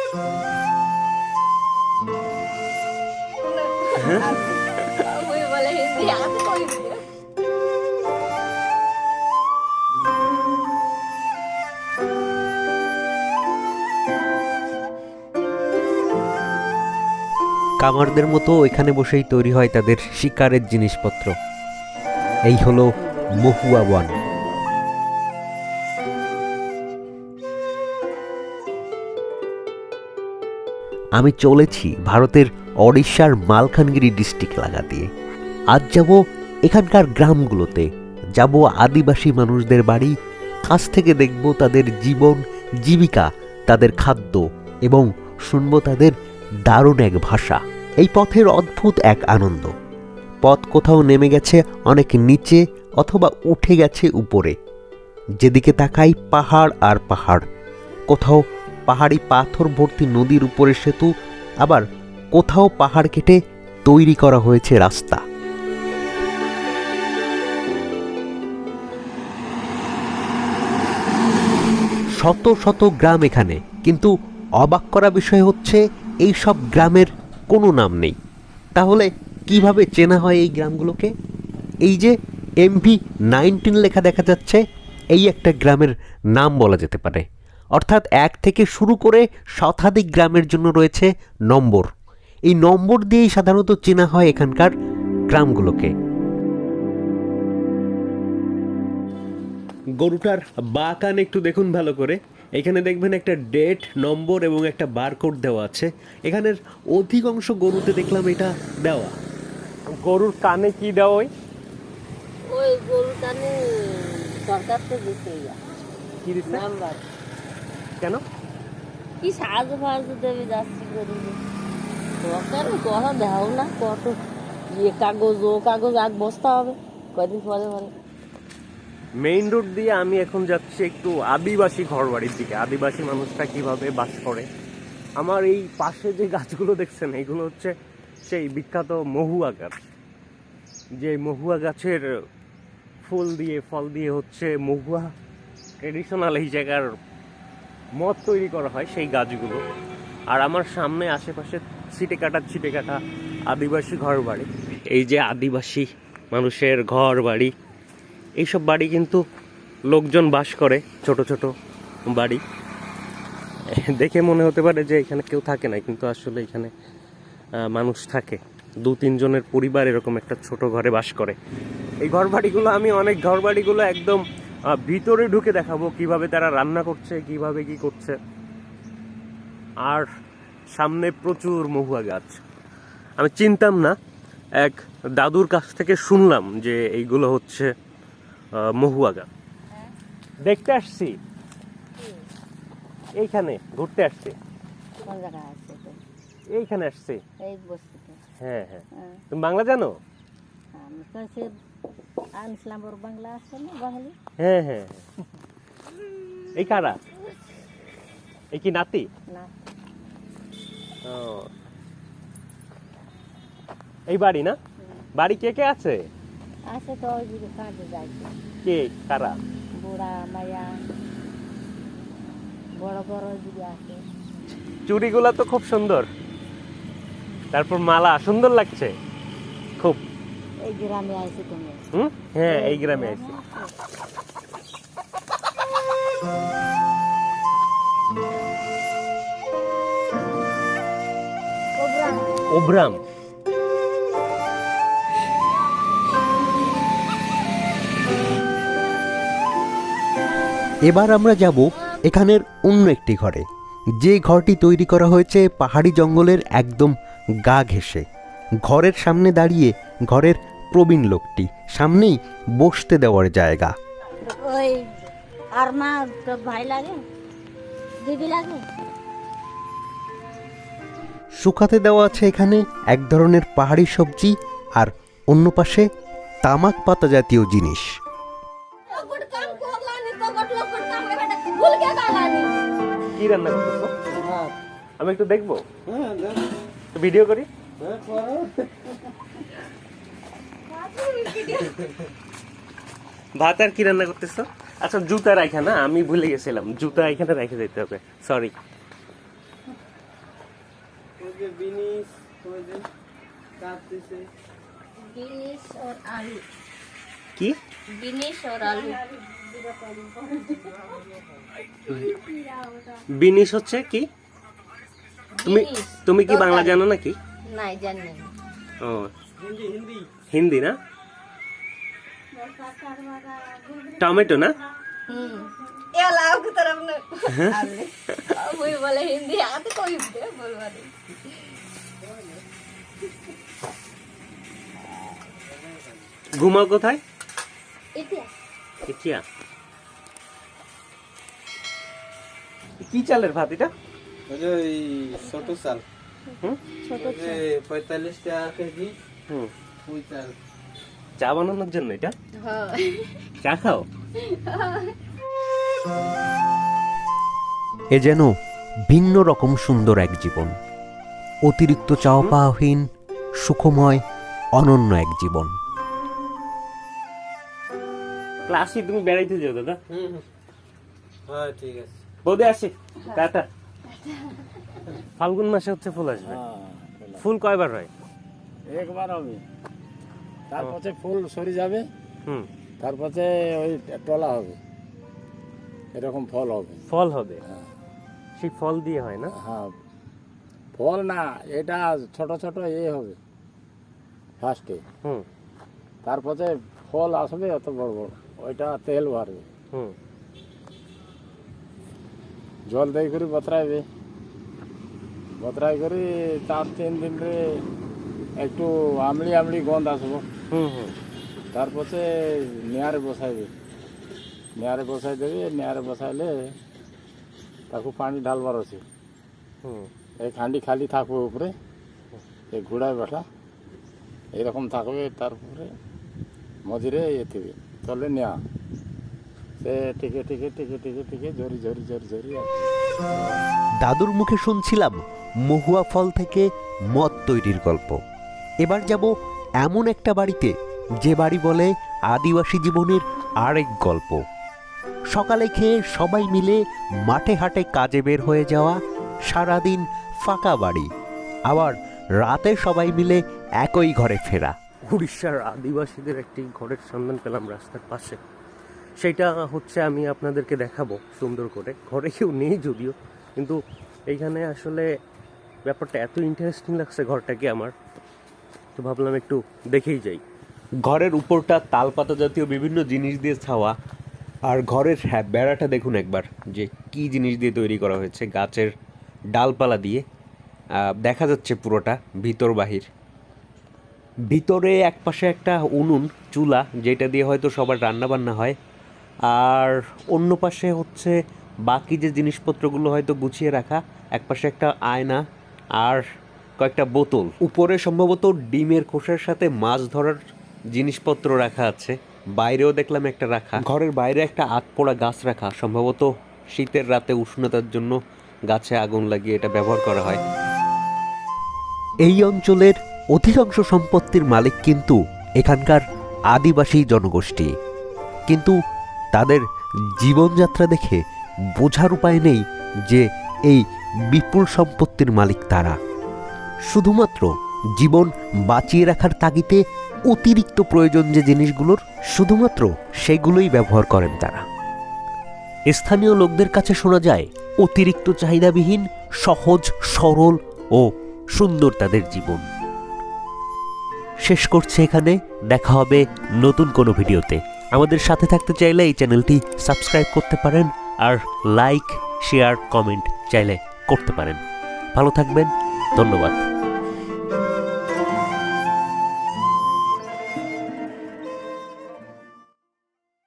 কামারদের মতো এখানে বসেই তৈরি হয় তাদের শিকারের জিনিসপত্র। এই হলো মহুয়া বন। আমি চলেছি ভারতের ওড়িশার মালকানগিরি ডিস্ট্রিক্ট এলাকা দিয়ে। আজ যাব এখানকার গ্রামগুলোতে, যাব আদিবাসী মানুষদের বাড়ি, কাছ থেকে দেখব তাদের জীবন জীবিকা, তাদের খাদ্য, এবং শুনব তাদের দারুণ এক ভাষা। এই পথের অদ্ভুত এক আনন্দ। পথ কোথাও নেমে গেছে অনেক নিচে অথবা উঠে গেছে উপরে। যেদিকে তাকাই পাহাড় আর পাহাড়, কোথাও পাহাড়ি পাথর ভর্তি নদীর উপরে সেতু, আবার কোথাও পাহাড় কেটে তৈরি করা হয়েছে রাস্তা। শত শত গ্রাম এখানে, কিন্তু অবাক করা বিষয় হচ্ছে এই সব গ্রামের কোনো নাম নেই। তাহলে কিভাবে চেনা হয় এই গ্রামগুলোকে? এই যে MV19 লেখা দেখা যাচ্ছে, এই একটা গ্রামের নাম বলা যেতে পারে। অর্থাৎ 1 থেকে শুরু করে শতাধিক গ্রামের জন্য রয়েছে নম্বর। এই নম্বর দিয়েই সাধারণত চেনা হয় এখানকার গ্রামগুলোকে। গরুটার বাঁ কান একটু দেখুন ভালো করে। এখানে দেখবেন একটা ডেট, নম্বর এবং একটা বারকোড দেওয়া আছে। এখানের অধিকাংশ গরুতে দেখলাম এটা দেওয়া। গরুর কানে কি দেওয়া? ওই গরুর কানে সরকার তো দিচ্ছে। কি দিচ্ছে? নাম্বার। কেন? কি সাহায্য ফাহায্য দেবে যাচ্ছি গরুকে। সরকার কথা দেও না, কত কাগজ আগ বসতে হবে কয়দিন পরে পরে। মেইন রোড দিয়ে আমি এখন যাচ্ছি একটু আদিবাসী ঘরবাড়ির দিকে। আদিবাসী মানুষরা কিভাবে বাস করে। আমার এই পাশে যে গাছগুলো দেখছেন, এগুলো হচ্ছে সেই বিখ্যাত মহুয়া গাছ। যে মহুয়া গাছের ফুল দিয়ে ফল দিয়ে হচ্ছে মহুয়া ট্রেডিশনাল এই জায়গার মদ তৈরি করা হয়, সেই গাছগুলো। আর আমার সামনে আশেপাশে ছিটে কাটা আদিবাসী ঘর বাড়ি। এই যে আদিবাসী মানুষের ঘর বাড়ি, এইসব বাড়ি কিন্তু লোকজন বাস করে, ছোট ছোট বাড়ি। দেখে মনে হতে পারে যে এখানে কেউ থাকে না, কিন্তু আসলে এখানে মানুষ থাকে। 2-3 জনের পরিবার এরকম একটা ছোট ঘরে বাস করে। এই ঘর বাড়িগুলো আমি অনেক ঘর বাড়িগুলো একদম ভিতরে ঢুকে দেখাবো কিভাবে তারা রান্না করছে, কিভাবে কি করছে। আর সামনে প্রচুর মহুয়া গাছ। আমি চিনতাম না, এক দাদুর কাছ থেকে শুনলাম যে এইগুলো হচ্ছে মহুয়া গাছ। দেখতে আসছি, এইখানে ঘুরতে আসছি। এইখানে আসছি। হ্যাঁ হ্যাঁ, তুমি বাংলা জানো? হ্যাঁ হ্যাঁ। এই কারা? এই কি নাতি? এই বাড়ি না? বাড়ি কে কে আছে? আছে তো ওই দিকে কাজে যাইছে। কে কারা? বুড়া মায়া বড় বড় দিকে আছে। চুড়িগুলা তো খুব সুন্দর, তারপর মালা সুন্দর লাগছে খুব। এই গ্রামে আইছি তুমি? হ্যাঁ, এই গ্রামে আইছি। ওব্রাম। এবার আমরা যাব এখানের অন্য একটি ঘরে, যে ঘরটি তৈরি করা হয়েছে পাহাড়ি জঙ্গলের একদম গা ঘেঁষে। ঘরের সামনে দাঁড়িয়ে ঘরের প্রবীণ লোকটি, সামনেই বসতে দেওয়ার জায়গা। ওই আর মা তো ভাই লাগে, দিদি লাগে। শুকাতে দেওয়া আছে এখানে এক ধরনের পাহাড়ি সবজি, আর অন্য পাশে তামাক পাতা জাতীয় জিনিস। কি রান্না করতেছো? আমি একটু দেখবো, ভিডিও করি। ভাত আর কি রান্না করতেছো? আচ্ছা, জুতা রাখা না, আমি ভুলে গেছিলাম, জুতা এখানে রেখে যেতে হবে, সরি। আজকে বিনিস হয়েছে কাটতেছে বিনিস और आलू কি बिनिश और आलू বিনিশ হচ্ছে কি? তুমি বিনিশ, তুমি কি বাংলা তরকারি। জানো নাকি? नहीं जानने ও হিন্দি হিন্দি হিন্দি না? টমেটো না? ये लाओ की तरफ न आलू वही बोले हिंदी आते कोई भी बोलवा दे ঘুমাও কোথায়? इतिया ইটিয়া। কি চালের ভাত এটা? ওই যে ওই ছোট চাল হুম ছোট ওই যে 45 টাকা কেজি হুম ওই চাল চা বানানোর জন্য এটা? हां চা খাও? এ যেন ভিন্ন রকম সুন্দর এক জীবন, অতিরিক্ত চাওয়া পাওয়াহীন, সুখময়, অনন্য এক জীবন। ক্লাসে তুমি বেড়াইতে যাও দাদা? হুম হ্যাঁ ঠিক আছে বৌদি আসি টাটা। ফাল্গুন মাসে হচ্ছে ফুল আসবে। ফুল কয়বার হয়? একবার হবে, তারপরে ফুল সরে যাবে, হুম তারপরে ওই টলা হবে, এরকম ফল হবে। ফল হবে, সেই ফল দিয়ে হয় না? হ্যাঁ, ফল না, এটা ছোট ছোট হবে ফার্স্টে, হুম তারপরে ফল আসবে অত বড় বড়, ওইটা তেল বাড়বে, হুম জল দিয়ে করে বতরাইবে, বতরাই করে 4-3 দিনে একটু আমলি আমলি গন্ধ আসবো, হুম হুম তারপরে নেয়ারে বসাইবে, নেয়ারে বসাই দেবে, নেয়ারে বসাইলে তাকে পানি ঢালবার আছে, হুম এক হাঁড়ি খালি থাকবে উপরে, এই ঘোড়ায় বেঠা এইরকম থাকবে, তারপরে মঝিরে থিবে তলে নেওয়া, সে টিকে টিকে টিকে টিকে টিকে ঝরি ঝরি ঝরি ঝরি দাদুর মুখে শুনছিলাম মহুয়া ফল থেকে মদ তৈরির গল্প। এবার যাব এমন একটা বাড়িতে, যে বাড়ি বলে আদিবাসী জীবনের আরেক গল্প। সকালে খেয়ে সবাই মিলে মাঠে হাটে কাজে বের হয়ে যাওয়া, সারাদিন ফাঁকা বাড়ি, আবার রাতে সবাই মিলে একই ঘরে ফেরা। উড়িষ্যার আদিবাসীদের একটি ঘরের সন্ধান পেলাম রাস্তার পাশে। সেটা হচ্ছে আমি আপনাদেরকে দেখাবো সুন্দর করে। ঘরে কেউ নেই যদিও, কিন্তু এইখানে আসলে ব্যাপারটা এত ইন্টারেস্টিং লাগছে ঘরটাকে আমার, তো ভাবলাম একটু দেখেই যাই। ঘরের উপরটা তালপাতা জাতীয় বিভিন্ন জিনিস দিয়ে ছাওয়া, আর ঘরের বেড়াটা দেখুন একবার, যে কি জিনিস দিয়ে তৈরি করা হয়েছে, গাছের ডালপালা দিয়ে দেখা যাচ্ছে পুরোটা ভিতর বাহির। ভিতরে একপাশে একটা উনুন, চুলা, যেটা দিয়ে হয়তো সবার রান্না বান্না হয়, আর অন্য পাশে হচ্ছে বাকি যে জিনিসপত্রগুলো হয়তো গুছিয়ে রাখা, একপাশে একটা আয়না আর কয়েকটা বোতল। উপরে সম্ভবত ডিমের খোসার সাথে মাছ ধরার জিনিসপত্র রাখা আছে, বাইরেও দেখলাম একটা রাখা, ঘরের বাইরে একটা আতপোড়া গাছ রাখা, সম্ভবত শীতের রাতে উষ্ণতার জন্য গাছে আগুন লাগিয়ে এটা ব্যবহার করা হয়। এই অঞ্চলের অধিকাংশ সম্পত্তির মালিক কিন্তু এখানকার আদিবাসী জনগোষ্ঠী, কিন্তু তাদের জীবনযাত্রা দেখে বোঝার উপায় নেই যে এই বিপুল সম্পত্তির মালিক তারা। শুধুমাত্র জীবন বাঁচিয়ে রাখার তাগিদে অতিরিক্ত প্রয়োজন যে জিনিসগুলোর, শুধুমাত্র সেগুলোই ব্যবহার করেন তারা। স্থানীয় লোকদের কাছে শোনা যায় অতিরিক্ত চাহিদাবিহীন, সহজ সরল ও সুন্দর তাদের জীবন। শেষ করছে এখানে, দেখা হবে নতুন কোনো ভিডিওতে। আমাদের সাথে থাকতে চাইলে এই চ্যানেলটি সাবস্ক্রাইব করতে পারেন, আর লাইক শেয়ার কমেন্ট চাইলে করতে পারেন। ভালো থাকবেন, ধন্যবাদ।